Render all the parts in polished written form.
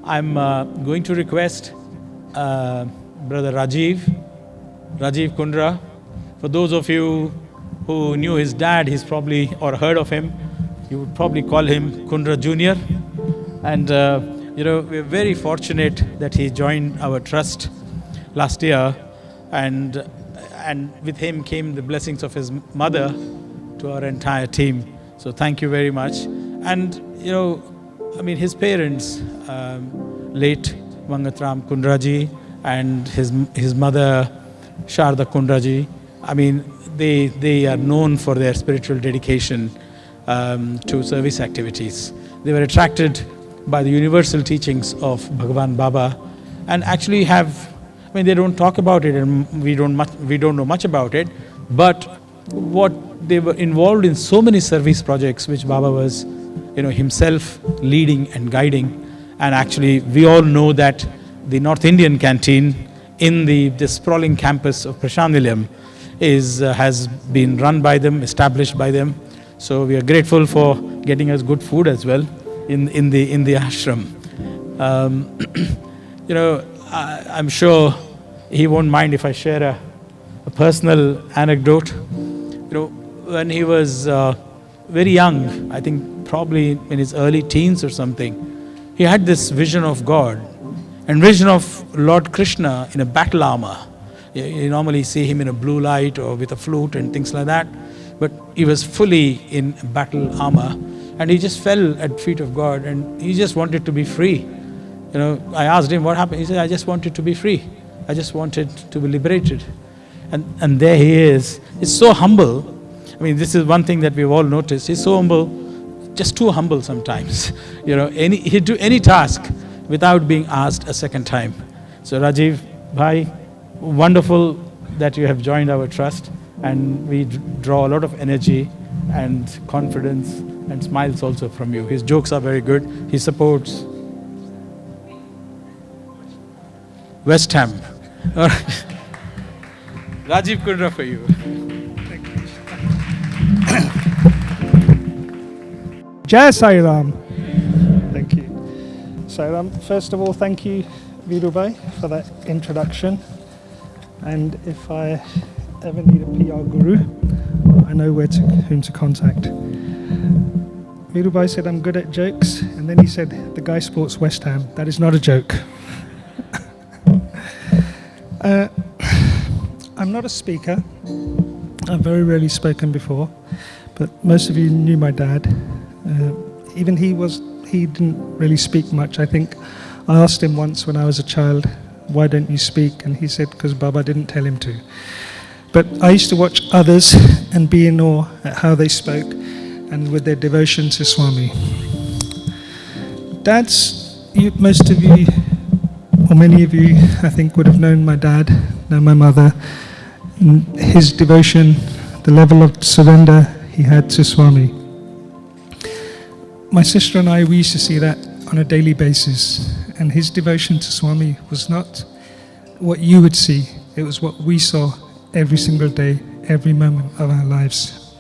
I'm going to request Brother Rajiv Kundra. For those of you who knew his dad, he's probably, or heard of him, you would probably call him Kundra Jr. And we're very fortunate that he joined our trust last year, and with him came the blessings of his mother to our entire team. So thank you very much. And his parents, late Mangatram Kundraji and his mother Sharda Kundraji, they are known for their spiritual dedication to service activities. They were attracted by the universal teachings of Bhagavan Baba, and actually they don't talk about it, and we don't know much about it, but what they were involved in so many service projects which Baba was himself leading and guiding. And actually we all know that the North Indian canteen in the sprawling campus of Prashant Nilayam has been run by them, established by them. So we are grateful for getting us good food as well in the ashram. I'm sure he won't mind if I share a personal anecdote. When he was very young, I think probably in his early teens or something, he had this vision of God and vision of Lord Krishna in a battle armor. You normally see him in a blue light or with a flute and things like that, but he was fully in battle armor, and he just fell at feet of God, and he just wanted to be free. I asked him what happened. He said, I just wanted to be free. I just wanted to be liberated. And there he is. He's so humble. This is one thing that we've all noticed. He's so humble, just too humble sometimes. He'd do any task without being asked a second time. So Rajiv Bhai, wonderful that you have joined our trust, and we draw a lot of energy and confidence and smiles also from you. His jokes are very good. He supports West Ham. All right. Rajiv Kundra for you. Jai Sai Ram. Thank you. Sai Ram, first of all, thank you, Virubai, for that introduction. And if I ever need a PR guru, I know whom to contact. Virubai said I'm good at jokes, and then he said the guy sports West Ham. That is not a joke. I'm not a speaker. I've very rarely spoken before, but most of you knew my dad. Even he didn't really speak much. I think I asked him once when I was a child, why don't you speak? And he said, because Baba didn't tell him to. But I used to watch others and be in awe at how they spoke and with their devotion to Swami. Most of you, or many of you, I think, would have known my dad, know my mother, and his devotion, the level of surrender he had to Swami. My sister and I, we used to see that on a daily basis, and his devotion to Swami was not what you would see, it was what we saw every single day, every moment of our lives.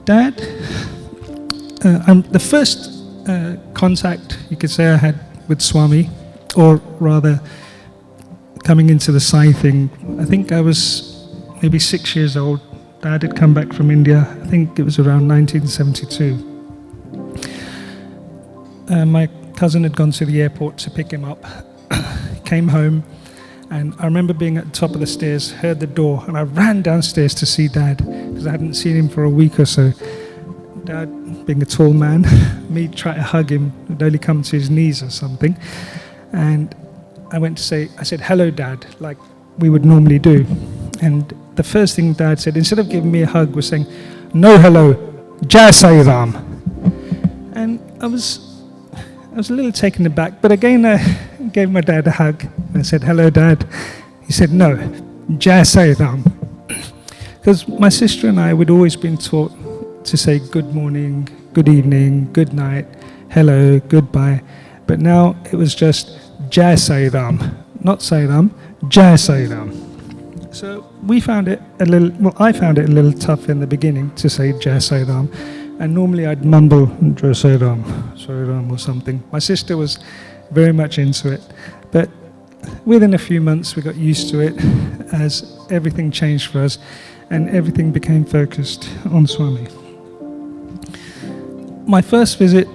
Dad, the first contact, you could say, I had with Swami, or rather coming into the Sai thing, I think I was maybe 6 years old. Dad had come back from India, I think it was around 1972. My cousin had gone to the airport to pick him up, came home, and I remember being at the top of the stairs, heard the door, and I ran downstairs to see Dad, because I hadn't seen him for a week or so. Dad, being a tall man, me try to hug him, would only come to his knees or something. And I said, hello, Dad, like we would normally do. And the first thing Dad said, instead of giving me a hug, was saying, no hello, Jai Sai Ram. And I was a little taken aback, but again I gave my dad a hug. I said, hello, Dad. He said, no, Jai Sai Ram. Because my sister and I would always been taught to say good morning, good evening, good night, hello, goodbye. But now it was just Jai Sai Ram, not Sai Ram, Jai Sai Ram. So we found it a little, well, I found it a little tough in the beginning to say Jai Sai Ram. And normally I'd mumble Jai Sai Ram or something. My sister was very much into it. But within a few months we got used to it as everything changed for us and everything became focused on Swami. My first visit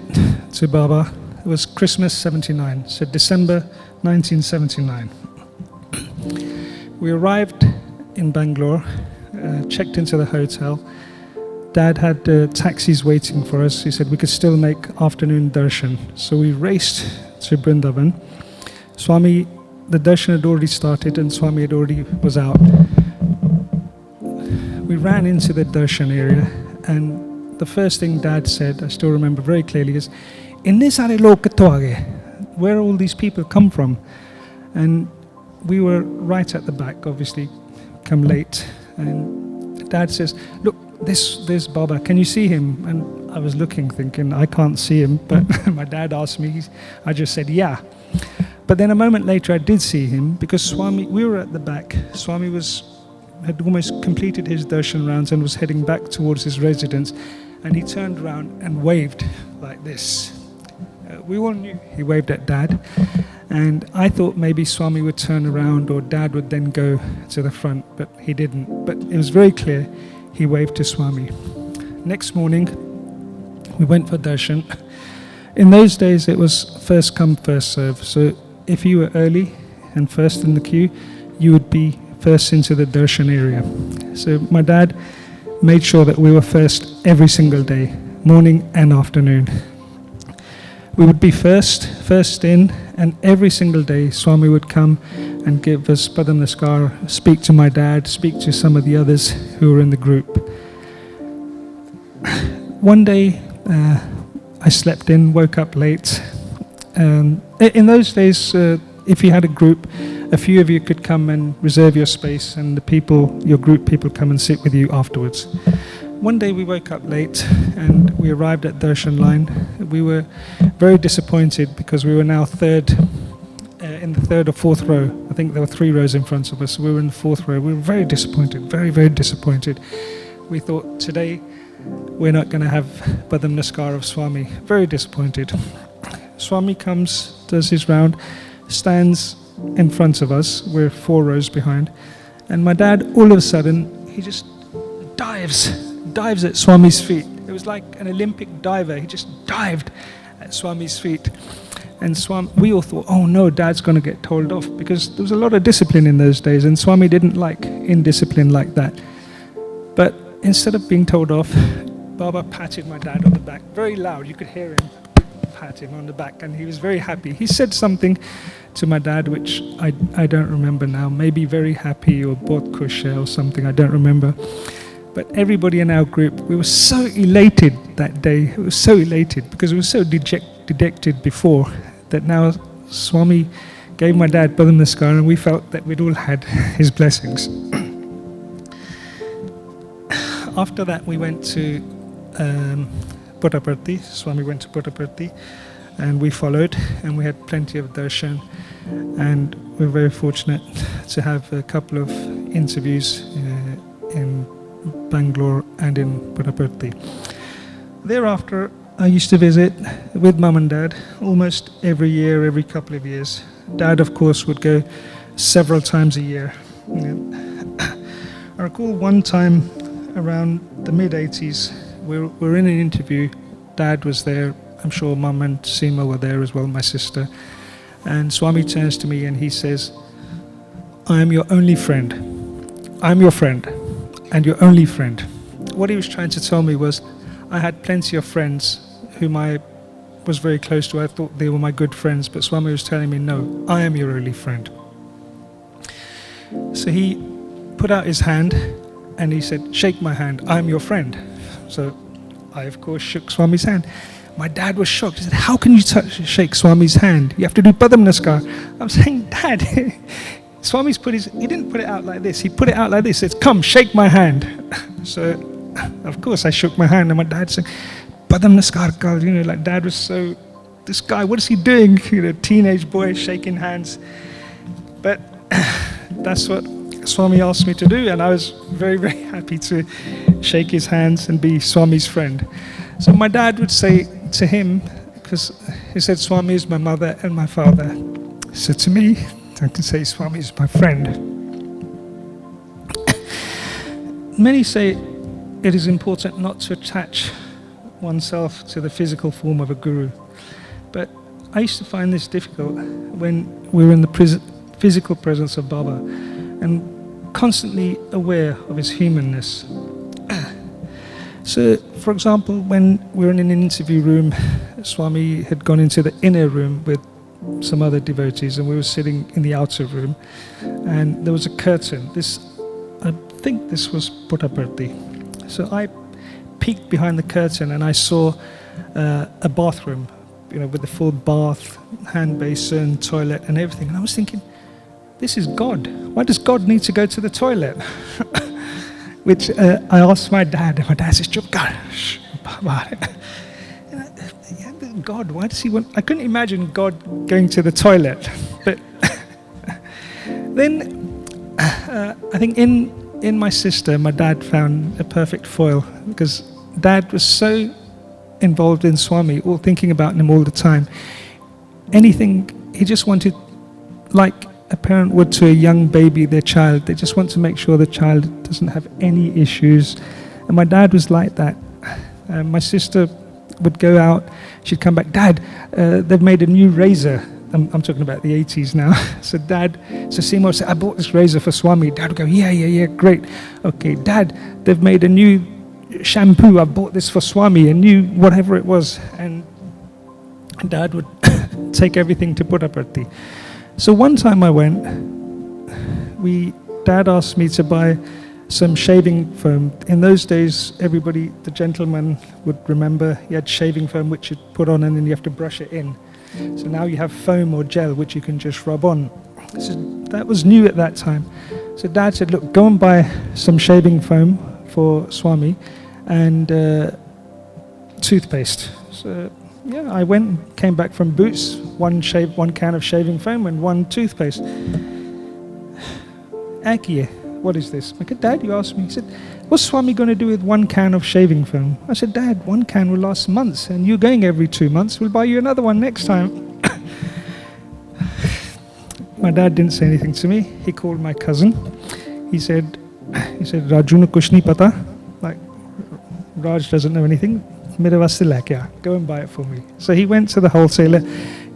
to Baba was Christmas 79, so December 1979. We arrived in Bangalore, checked into the hotel. Dad had taxis waiting for us. He said we could still make afternoon darshan. So we raced to Vrindavan. Swami, the darshan had already started and Swami had already was out. We ran into the darshan area and the first thing Dad said, I still remember very clearly, is, "Inne sare log kitho aa gaye? Where all these people come from?" And we were right at the back, obviously, come late. And Dad says, "Look, there's Baba, can you see him?" And I was looking, thinking, I can't see him. But my dad asked me, I just said, yeah. But then a moment later, I did see him because Swami, we were at the back. Swami had almost completed his darshan rounds and was heading back towards his residence. And he turned around and waved like this. We all knew he waved at Dad. And I thought maybe Swami would turn around or Dad would then go to the front, but he didn't. But it was very clear he waved to Swami. Next morning, we went for darshan. In those days, it was first come, first serve. So if you were early and first in the queue, you would be first into the darshan area. So my dad made sure that we were first every single day, morning and afternoon. We would be first in, and every single day Swami would come and give us Padam Namaskar, speak to my dad, speak to some of the others who were in the group. One day I slept in, woke up late. In those days, if you had a group, a few of you could come and reserve your space and your group people come and sit with you afterwards. One day we woke up late and we arrived at darshan line. We were very disappointed because we were now in the third or fourth row. I think there were 3 rows in front of us. We were in the 4th row. We were very disappointed, very, very disappointed. We thought today we're not going to have Padam Namaskar of Swami. Very disappointed. Swami comes, does his round, stands in front of us. We're 4 rows behind. And my dad, all of a sudden, he just dives at Swami's feet. It was like an Olympic diver. He just dived at Swami's feet. And we all thought, oh no, Dad's going to get told off, because there was a lot of discipline in those days, and Swami didn't like indiscipline like that. But instead of being told off, Baba patted my dad on the back, very loud. You could hear him pat him on the back, and he was very happy. He said something to my dad, which I don't remember now, maybe very happy or bahut khush hai or something, I don't remember. But everybody in our group, we were so elated that day. We were so elated because we were so dejected before that now Swami gave my dad Padam Namaskar and we felt that we'd all had his blessings. After that, we went to Puttaparthi. Swami went to Puttaparthi and we followed, and we had plenty of darshan, and we were very fortunate to have a couple of interviews in Bangalore and in Puttaparthi. Thereafter, I used to visit with Mum and Dad almost every year, every couple of years. Dad, of course, would go several times a year. I recall one time around the mid-80s, we were in an interview. Dad was there. I'm sure Mum and Seema were there as well, my sister. And Swami turns to me and he says, "I am your only friend. I'm your friend. And your only friend." What he was trying to tell me was, I had plenty of friends whom I was very close to. I thought they were my good friends, but Swami was telling me, no, I am your only friend. So he put out his hand and he said, "Shake my hand, I'm your friend." So I, of course, shook Swami's hand. My dad was shocked. He said, "How can you shake Swami's hand? You have to do Padam Namaskar." I'm saying, "Dad," Swami's he didn't put it out like this, he put it out like this. He said, "Come, shake my hand." So, of course, I shook my hand, and my dad said, "Padam Namaskar Kal," like Dad was so, this guy, what is he doing? Teenage boy shaking hands. But that's what Swami asked me to do, and I was very, very happy to shake his hands and be Swami's friend. So my dad would say to him, because he said Swami is my mother and my father. So to me, I can say Swami is my friend. Many say it is important not to attach oneself to the physical form of a guru. But I used to find this difficult when we were in the physical presence of Baba and constantly aware of his humanness. So, for example, when we were in an interview room, Swami had gone into the inner room with some other devotees, and we were sitting in the outer room, and there was a curtain. I think this was Puttaparthi. So I peeked behind the curtain and I saw a bathroom, with the full bath, hand basin, toilet and everything. And I was thinking, this is God. Why does God need to go to the toilet? Which I asked my dad, and my dad says, "Chup kar." God, why does he want... I couldn't imagine God going to the toilet. But then I think in my sister, my dad found a perfect foil, because Dad was so involved in Swami, all thinking about him all the time. Anything, he just wanted, like a parent would to a young baby, their child, they just want to make sure the child doesn't have any issues. And my dad was like that. My sister would go out, she'd come back, "Dad, they've made a new razor." I'm talking about the 80s now. So Seymour would say, "I bought this razor for Swami." Dad would go, yeah, great. "Okay, Dad, they've made a new shampoo. I bought this for Swami," a new whatever it was. And Dad would take everything to Puttaparthi. So one time I went, Dad asked me to buy some shaving foam. In those days, everybody, the gentleman would remember, he had shaving foam which you'd put on and then you have to brush it in. So now you have foam or gel which you can just rub on. So that was new at that time. So Dad said, "Look, go and buy some shaving foam for Swami and toothpaste." So yeah, I went and came back from Boots, one can of shaving foam and one toothpaste. "Akiye, what is this?" I said, "Dad, you asked me." He said, "What's Swami going to do with one can of shaving foam?" I said, "Dad, one can will last months, and you're going every 2 months. We'll buy you another one next time." My dad didn't say anything to me. He called my cousin. He said, "Raju nu kuch nahi pata." Like, Raj doesn't know anything. "Mere vaste le ke aa. Go and buy it for me." So he went to the wholesaler,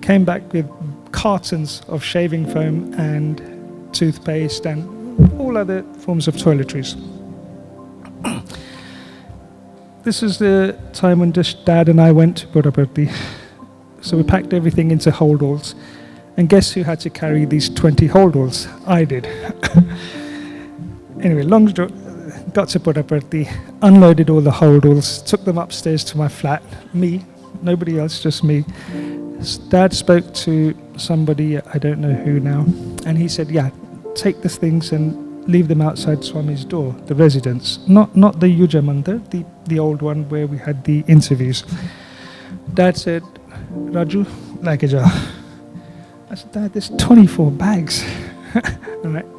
came back with cartons of shaving foam and toothpaste and all other forms of toiletries. This is the time when just Dad and I went to Puttaparthi. So we packed everything into holdalls. And guess who had to carry these 20 holdalls? I did. Anyway, long story, got to Puttaparthi, unloaded all the holdalls, took them upstairs to my flat. Me, nobody else, just me. Dad spoke to somebody, I don't know who now, and he said, "Yeah, take the things and leave them outside Swami's door, the residence. Not the Yuja Mandir, the old one where we had the interviews." Dad said, "Raju, like a jar." I said, "Dad, there's 24 bags."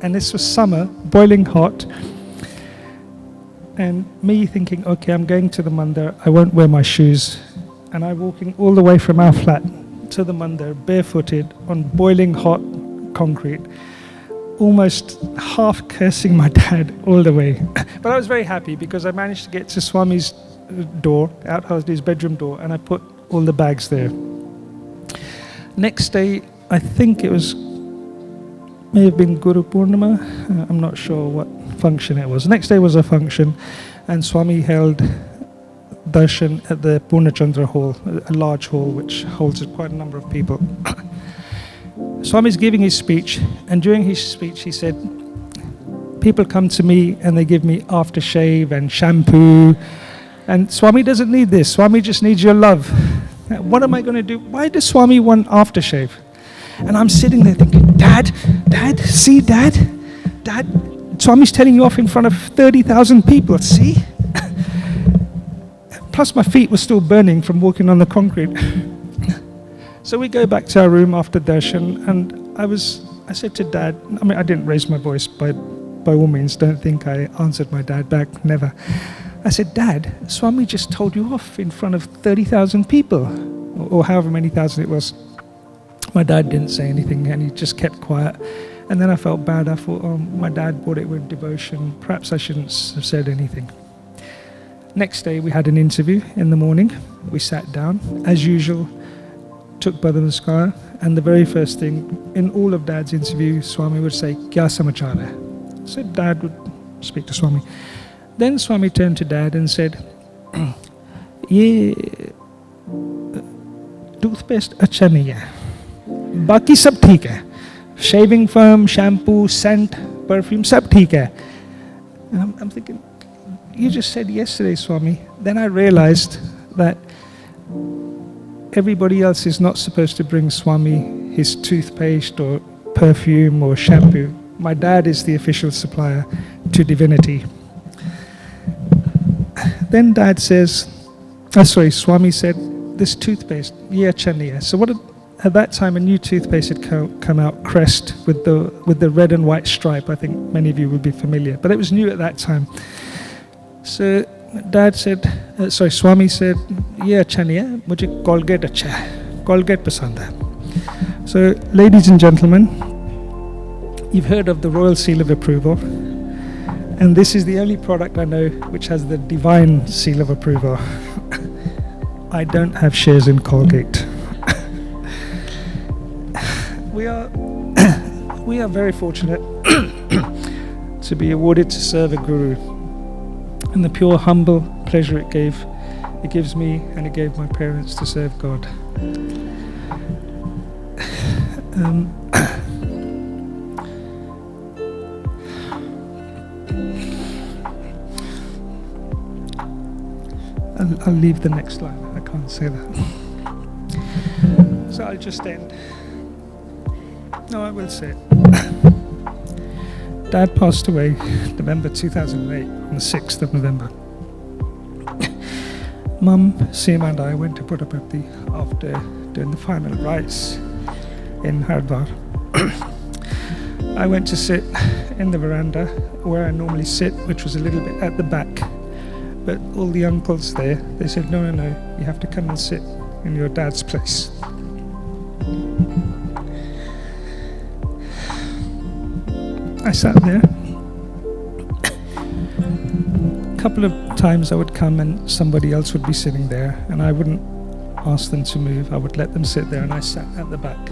And this was summer, boiling hot. And me thinking, okay, I'm going to the mandir, I won't wear my shoes. And I'm walking all the way from our flat to the mandir, barefooted, on boiling hot concrete, almost half cursing my dad all the way. But I was very happy because I managed to get to Swami's door, out his bedroom door, and I put all the bags there. Next day, I think it may have been Guru Purnima, I'm not sure what function it was. Next day was a function, and Swami held darshan at the Purnachandra hall, a large hall which holds quite a number of people. Swami's giving his speech, and during his speech he said, "People come to me and they give me aftershave and shampoo, and Swami doesn't need this. Swami just needs your love. What am I going to do? Why does Swami want aftershave?" And I'm sitting there thinking, Dad, see, Dad, Swami's telling you off in front of 30,000 people, see? Plus my feet were still burning from walking on the concrete. So we go back to our room after darshan, and I said to Dad, I didn't raise my voice by by all means, don't think I answered my dad back, never. I said, Dad, Swami just told you off in front of 30,000 people, or however many thousand it was. My dad didn't say anything, and he just kept quiet. And then I felt bad. I thought, oh, my dad brought it with devotion. Perhaps I shouldn't have said anything. Next day, we had an interview in the morning. We sat down, as usual, took Brother Namaskar, and the very first thing in all of Dad's interview, Swami would say, Kya samachar hai? So Dad would speak to Swami. Then Swami turned to Dad and said, Ye toothpaste acha nahi hai. Baki sab theek hai. Shaving foam, shampoo, scent, perfume, sab theek hai. And I'm thinking, you just said yesterday, Swami. Then I realized that everybody else is not supposed to bring Swami his toothpaste or perfume or shampoo. My dad is the official supplier to divinity. Then Dad says, Swami said, this toothpaste, ye acha nahi hai. So at that time, a new toothpaste had come out, Crest, with the red and white stripe. I think many of you will be familiar, but it was new at that time. So Dad said, Swami said, ye acha nahi hai, mujhe Colgate acha hai. Colgate pasand hai. So, ladies and gentlemen, you've heard of the Royal Seal of Approval, and this is the only product I know which has the divine seal of approval. I don't have shares in Colgate. We are very fortunate to be awarded to serve a guru, and the pure humble pleasure it gives me and it gave my parents to serve God. I'll leave the next line. I can't say that. So I'll just end. No, I will say it. Dad passed away November 2008, on the 6th of November. Mum, Seema and I went to Puttaparthi after doing the final rites in Hardwar. I went to sit in the veranda where I normally sit, which was a little bit at the back. But all the uncles there, they said, no, you have to come and sit in your dad's place. I sat there. A couple of times I would come and somebody else would be sitting there, and I wouldn't ask them to move. I would let them sit there, and I sat at the back.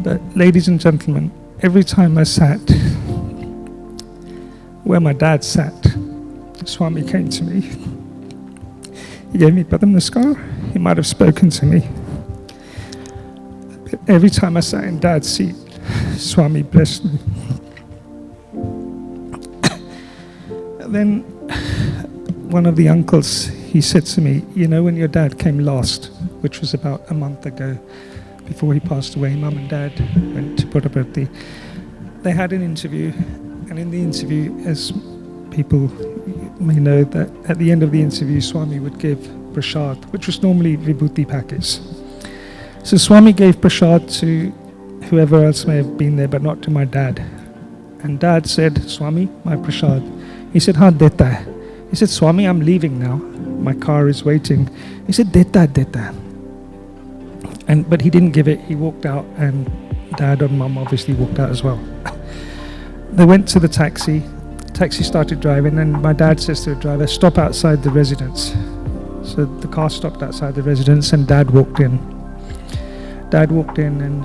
But ladies and gentlemen, every time I sat where my dad sat, Swami came to me. He gave me Brother Namaskar. He might have spoken to me. But every time I sat in Dad's seat, Swami blessed me. And then one of the uncles, he said to me, when your dad came last, which was about a month ago, before he passed away, Mum and Dad went to Puttaparthi. They had an interview, and in the interview, as people may know, that at the end of the interview, Swami would give prasad, which was normally vibhuti packets. So Swami gave prasad to whoever else may have been there, but not to my dad. And Dad said, Swami, my prasad. He said, haan, deta hai. He said, Swami, I'm leaving now. My car is waiting. He said, deta. But he didn't give it. He walked out, and Dad and Mum obviously walked out as well. They went to the taxi. Taxi started driving, and my dad says to the driver, stop outside the residence. So the car stopped outside the residence, and Dad walked in. Dad walked in and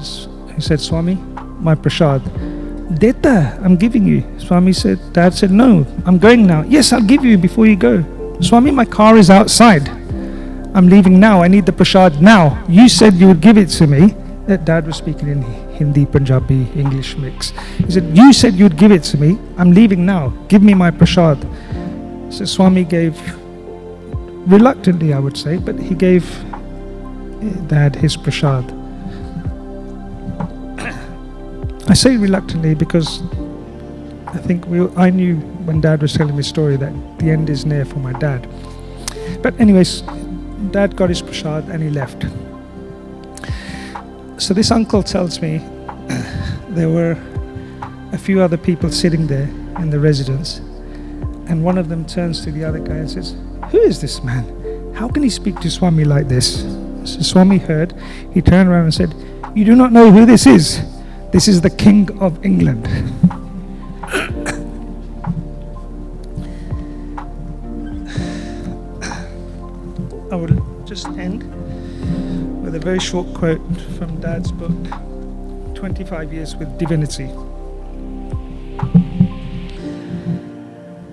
he said, Swami, my prasad. Deta, I'm giving you. Swami said, Dad said, no, I'm going now. Yes, I'll give you before you go. Swami, my car is outside. I'm leaving now. I need the prasad now. You said you would give it to me. Dad was speaking in Hindi, Punjabi, English mix. He said, you said you'd give it to me. I'm leaving now. Give me my prasad. So Swami gave, reluctantly I would say, but he gave Dad his prasad. I say reluctantly because I think I knew when Dad was telling me the story that the end is near for my dad. But anyways, Dad got his prasad and he left. So this uncle tells me there were a few other people sitting there in the residence. And one of them turns to the other guy and says, "Who is this man? How can he speak to Swami like this?" So Swami heard. He turned around and said, "You do not know who this is? This is the King of England." I will just end with a very short quote from Dad's book, 25 Years with Divinity.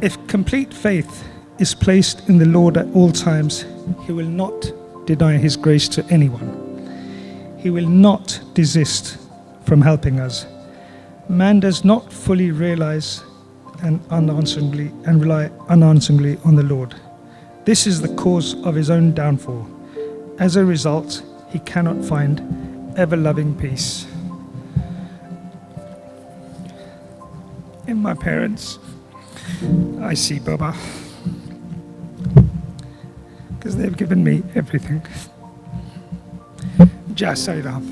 If complete faith is placed in the Lord at all times, He will not deny His grace to anyone. He will not desist from helping us. Man does not fully realize and rely unansweringly on the Lord. This is the cause of his own downfall. As a result, he cannot find ever-loving peace. In my parents, I see Baba, because they've given me everything. Jai Sai Ram.